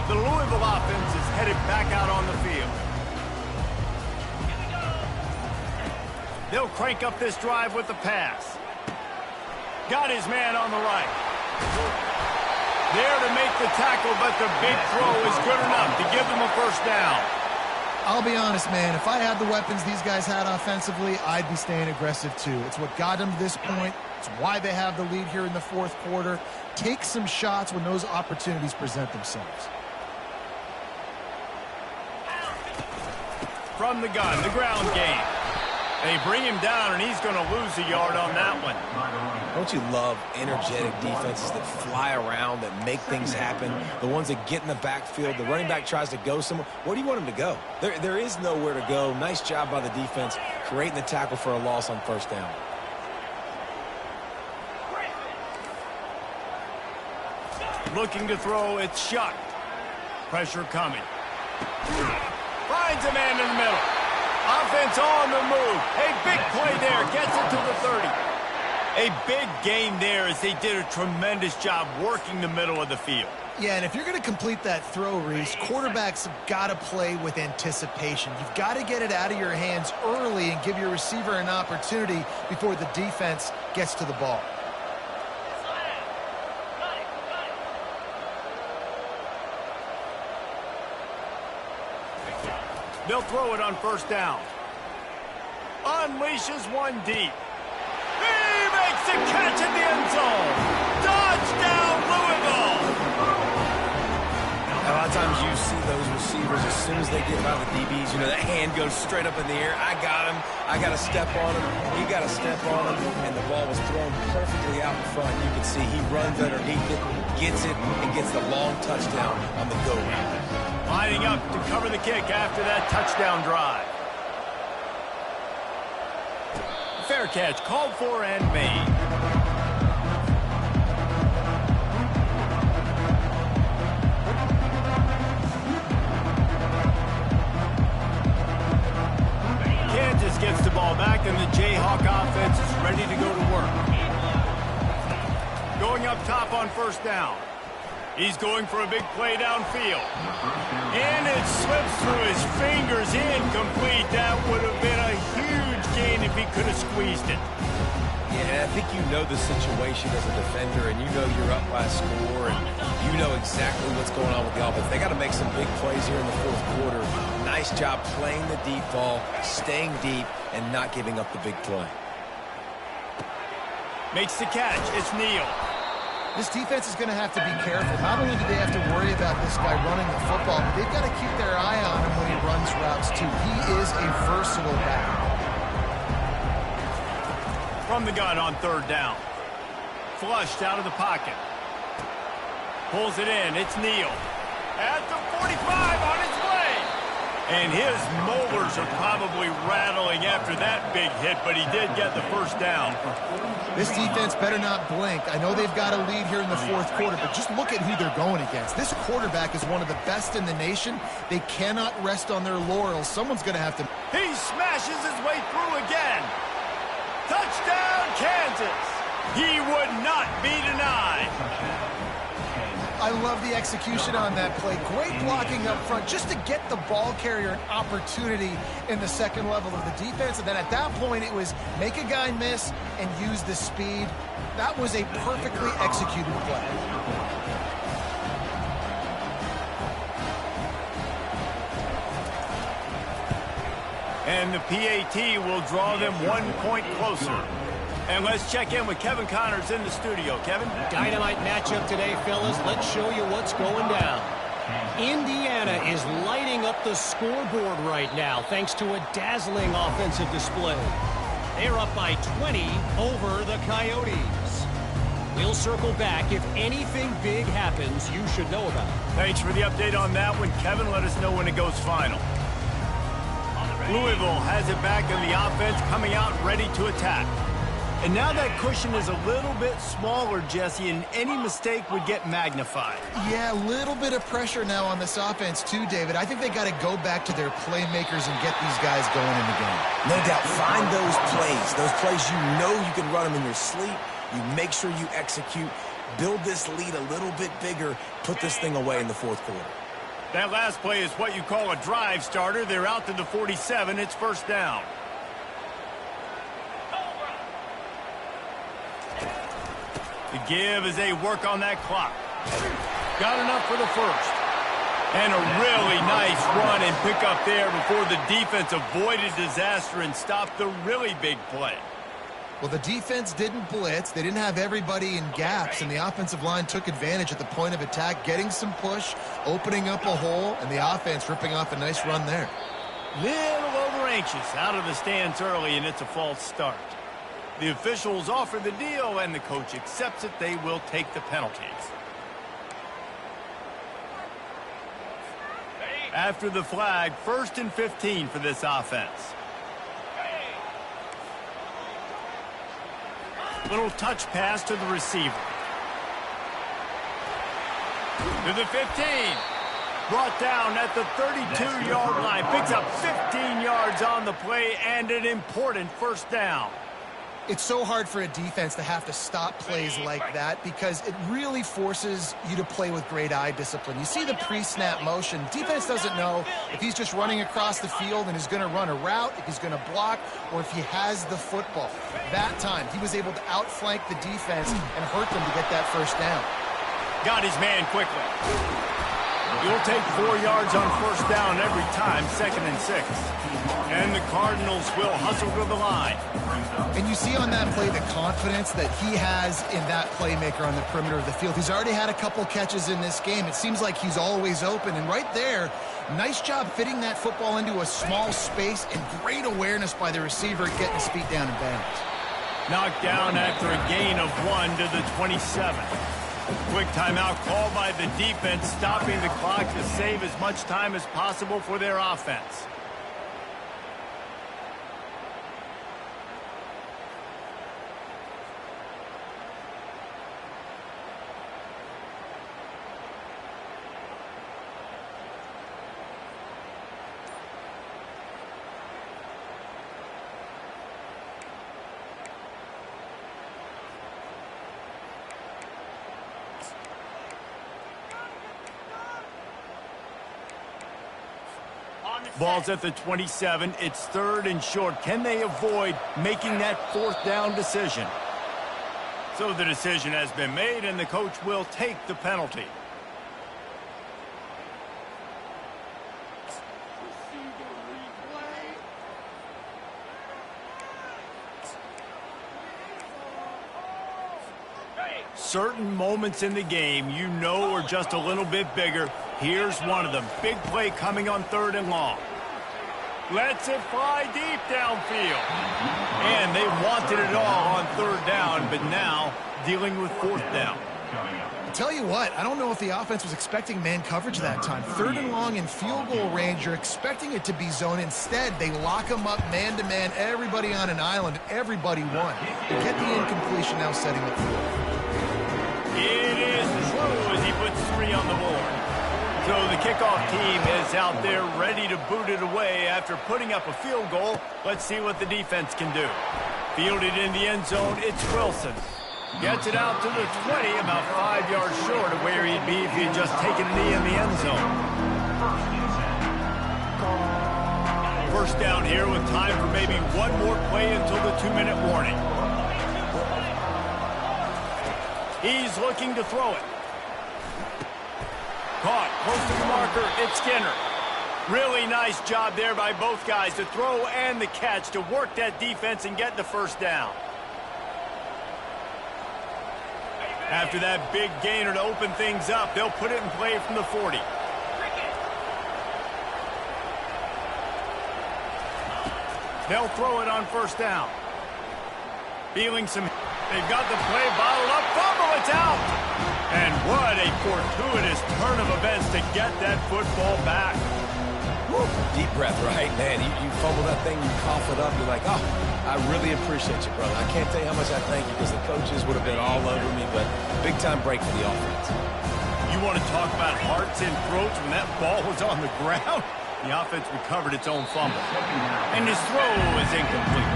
The Louisville offense is headed back out on the field. They'll crank up this drive with the pass. Got his man on the right. There to make the tackle, but the big throw is good enough to give them a 1st down. I'll be honest, man. If I had the weapons these guys had offensively, I'd be staying aggressive too. It's what got them to this point. It's why they have the lead here in the 4th quarter. Take some shots when those opportunities present themselves. From the gun, the ground game. They bring him down, and he's going to lose a yard on that one. Don't you love energetic defenses that fly around, that make things happen? The ones that get in the backfield, the running back tries to go somewhere. Where do you want him to go? There is nowhere to go. Nice job by the defense, creating the tackle for a loss on 1st down. Looking to throw, it's Shuck. Pressure coming. Finds a man in the middle. Offense on the move. A big play there. Gets it to the 30. A big gain there as they did a tremendous job working the middle of the field. Yeah, and if you're going to complete that throw, Reese, quarterbacks have got to play with anticipation. You've got to get it out of your hands early and give your receiver an opportunity before the defense gets to the ball. They'll throw it on 1st down. Unleashes one deep. He makes the catch in the end zone. Touchdown, Louisville! A lot of times you see those receivers, as soon as they get by the DBs, you know, that hand goes straight up in the air. I got him. I got to step on him. He got to step on him. And the ball was thrown perfectly out in front. You can see he runs underneath it, gets it, and gets the long touchdown on the go-round. Lining up to cover the kick after that touchdown drive. Fair catch called for and made. Kansas gets the ball back, and the Jayhawk offense is ready to go to work. Going up top on 1st down. He's going for a big play downfield. And it slips through his fingers, incomplete. That would have been a huge gain if he could have squeezed it. Yeah, I think you know the situation as a defender, and you know you're up by a score, and you know exactly what's going on with the offense. They got to make some big plays here in the 4th quarter. Nice job playing the deep ball, staying deep, and not giving up the big play. Makes the catch. It's Neal. This defense is going to have to be careful. Not only do they have to worry about this guy running the football, but they've got to keep their eye on him when he runs routes, too. He is a versatile back. From the gun on 3rd down. Flushed out of the pocket. Pulls it in. It's Neal. At the 45 on his way. And his molars are probably rattling after that big hit, but he did get the first down. This defense better not blink. I know they've got a lead here in the fourth quarter, but just look at who they're going against. This quarterback is one of the best in the nation. They cannot rest on their laurels. Someone's going to have to... He smashes his way through again. Touchdown, Kansas. He would not be denied. I love the execution on that play. Great blocking up front just to get the ball carrier an opportunity in the second level of the defense. And then at that point, it was make a guy miss and use the speed. That was a perfectly executed play. And the PAT will draw them 1 point closer. And let's check in with Kevin Connors in the studio. Kevin? Dynamite matchup today, fellas. Let's show you what's going down. Indiana is lighting up the scoreboard right now thanks to a dazzling offensive display. They're up by 20 over the Coyotes. We'll circle back. If anything big happens, you should know about it. Thanks for the update on that one, Kevin. Let us know when it goes final. Louisville has it back in the offense, coming out ready to attack. And now that cushion is a little bit smaller, Jesse, and any mistake would get magnified. Yeah, a little bit of pressure now on this offense too, David. I think they got to go back to their playmakers and get these guys going in the game. No doubt. Find those plays you know you can run them in your sleep. You make sure you execute. Build this lead a little bit bigger. Put this thing away in the fourth quarter. That last play is what you call a drive starter. They're out to the 47. It's first down. The give as they work on that clock. Got enough for the first. And a really nice run and pick up there before the defense avoided disaster and stopped the really big play. Well, the defense didn't blitz. They didn't have everybody in gaps, and the offensive line took advantage at the point of attack, getting some push, opening up a hole, and the offense ripping off a nice run there. Little over anxious out of the stands early, and it's a false start. The officials offer the deal, and the coach accepts it. They will take the penalties. After the flag, 1st and 15 for this offense. Little touch pass to the receiver. To the 15. Brought down at the 32-yard line. Picks up 15 yards on the play and an important first down. It's so hard for a defense to have to stop plays like that because it really forces you to play with great eye discipline. You see the pre-snap motion. Defense doesn't know if he's just running across the field and is going to run a route, if he's going to block, or if he has the football. That time, he was able to outflank the defense and hurt them to get that first down. Got his man quickly. You'll take 4 yards on first down every time, 2nd and 6. And the Cardinals will hustle to the line. And you see on that play the confidence that he has in that playmaker on the perimeter of the field. He's already had a couple catches in this game. It seems like he's always open. And right there, nice job fitting that football into a small space and great awareness by the receiver getting his feet down in bounds. Knocked down after a gain of 1 to the 27. Quick timeout called by the defense, stopping the clock to save as much time as possible for their offense. Ball's at the 27. It's 3rd and short. Can they avoid making that 4th down decision? So the decision has been made, and the coach will take the penalty. Certain moments in the game you know are just a little bit bigger. Here's one of them. Big play coming on 3rd and long. Lets it fly deep downfield. And they wanted it all on 3rd down, but now dealing with 4th down. Tell you what, I don't know if the offense was expecting man coverage that time. 3rd and long in field goal range, you're expecting it to be zone. Instead, they lock them up man-to-man, everybody on an island, everybody won. They get the incompletion now setting up 4th. It is True as he puts 3 on the board. So the kickoff team is out there ready to boot it away after putting up a field goal. Let's see what the defense can do. Fielded in the end zone, it's Wilson. Gets it out to the 20, about 5 yards short of where he'd be if he had just taken a knee in the end zone. First down here with time for maybe one more play until the 2-minute warning. He's looking to throw it. Caught close to the marker, it's Skinner. Really nice job there by both guys to throw and the catch to work that defense and get the first down. After that big gainer to open things up, they'll put it in play from the 40. They'll throw it on first down. Feeling some... They've got the play bottled up. Fumble, it's out! And what a fortuitous turn of events to get that football back. Woo. Deep breath, right? Man, you fumble that thing, you cough it up, you're like, oh, I really appreciate you, brother. I can't tell you how much I thank you because the coaches would have been all over me, but big-time break for the offense. You want to talk about hearts and throats when that ball was on the ground? The offense recovered its own fumble. And his throw is incomplete.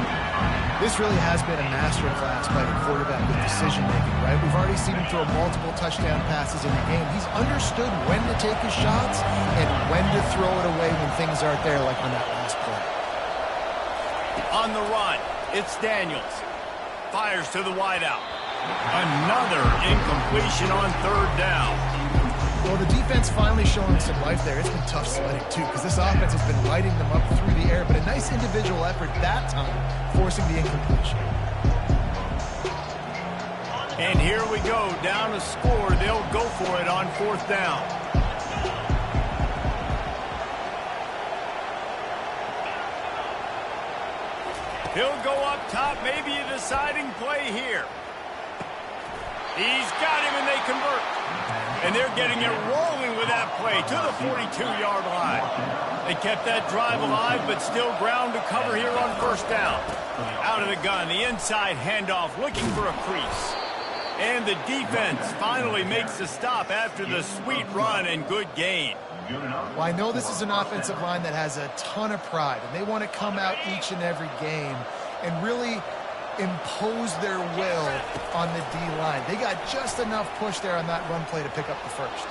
This really has been a masterclass by the quarterback with decision-making, right? We've already seen him throw multiple touchdown passes in the game. He's understood when to take his shots and when to throw it away when things aren't there, like on that last play. On the run, it's Daniels. Fires to the wideout. Another incompletion on 3rd down. Well, the defense finally showing some life there. It's been tough sledding, too, because this offense has been lighting them up through the air, but a nice individual effort that time, forcing the incompletion. And here we go, down a score. They'll go for it on 4th down. He'll go up top, maybe a deciding play here. He's got him, and they convert. And they're getting it rolling with that play to the 42-yard line. They kept that drive alive, but still ground to cover here on 1st down. Out of the gun, the inside handoff, looking for a crease. And the defense finally makes the stop after the sweet run and good gain. Well, I know this is an offensive line that has a ton of pride, and they want to come out each and every game and really impose their will on the D-line. They got just enough push there on that run play to pick up the first.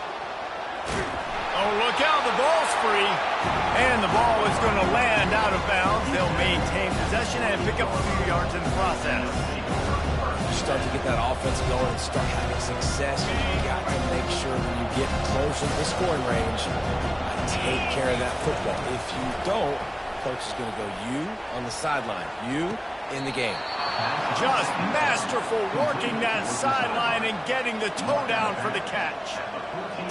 Oh, look out, the ball's free. And the ball is going to land out of bounds. They'll maintain possession and pick up a few yards in the process. You start to get that offense going and start having success. You got to make sure when you get closer to the scoring range, take care of that football. If you don't, coach is going to go you on the sideline, you in the game. Just masterful working that sideline and getting the toe down for the catch.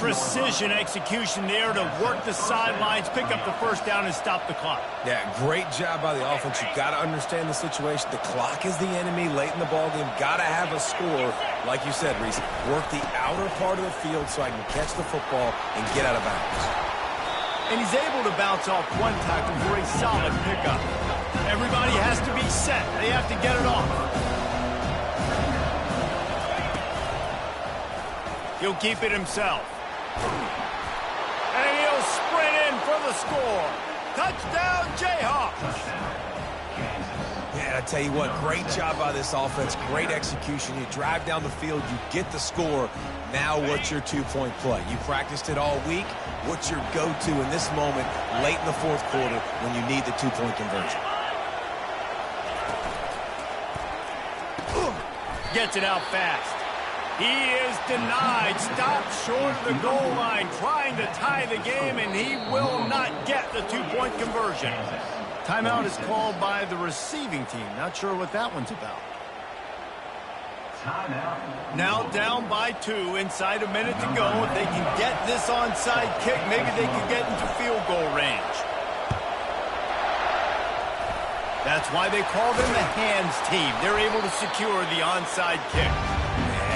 Precision execution there to work the sidelines, pick up the first down, and stop the clock. Yeah, great job by the offense. You've got to understand the situation. The clock is the enemy late in the ballgame. Got to have a score. Like you said, Reese, work the outer part of the field so I can catch the football and get out of bounds. And he's able to bounce off one tackle for a solid pickup. Everybody has to be set. They have to get it off. He'll keep it himself. And he'll sprint in for the score. Touchdown, Jayhawks. Yeah, I tell you what, great job by this offense. Great execution. You drive down the field, you get the score. Now what's your two-point play? You practiced it all week. What's your go-to in this moment late in the 4th quarter when you need the two-point conversion? Gets it out fast. He is denied. Stopped short of the goal line, trying to tie the game, and he will not get the two-point conversion. Timeout is called by the receiving team. Not sure what that one's about. Now down by 2, inside a minute to go. If they can get this onside kick, maybe they can get into field goal range. That's why they call them the hands team. They're able to secure the onside kick.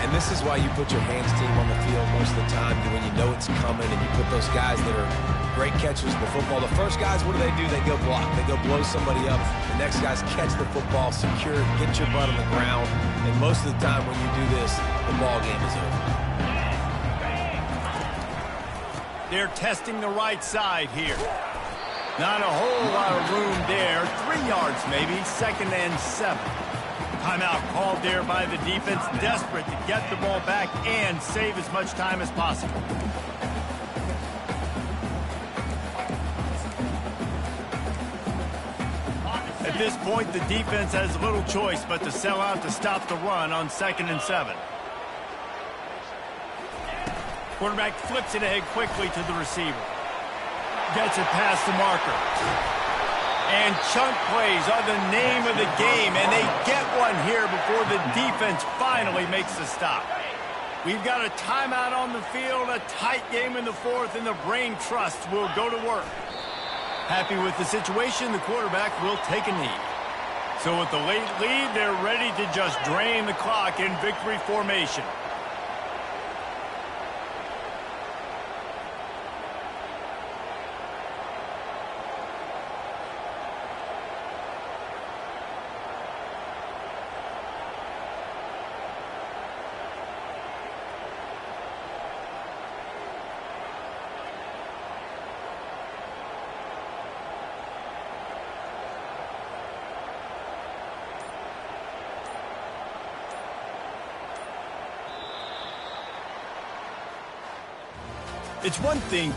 And And this is why you put your hands team on the field most of the time when you know it's coming, and you put those guys that are great catchers of the football. The first guys, what do? They go block. They go blow somebody up. The next guys catch the football, secure it, get your butt on the ground. And most of the time when you do this, the ball game is over. They're testing the right side here. Not a whole lot of room there. 3 yards maybe, 2nd and 7. Timeout called there by the defense, desperate to get the ball back and save as much time as possible. At this point, the defense has little choice but to sell out to stop the run on 2nd and 7. Quarterback flips it ahead quickly to the receiver. Gets it past the marker. And chunk plays are the name of the game, and they get one here before the defense finally makes the stop. We've got a timeout on the field, a tight game in the 4th, and the Brain Trust will go to work. Happy with the situation, the quarterback will take a knee. So with the late lead, they're ready to just drain the clock in victory formation. It's one thing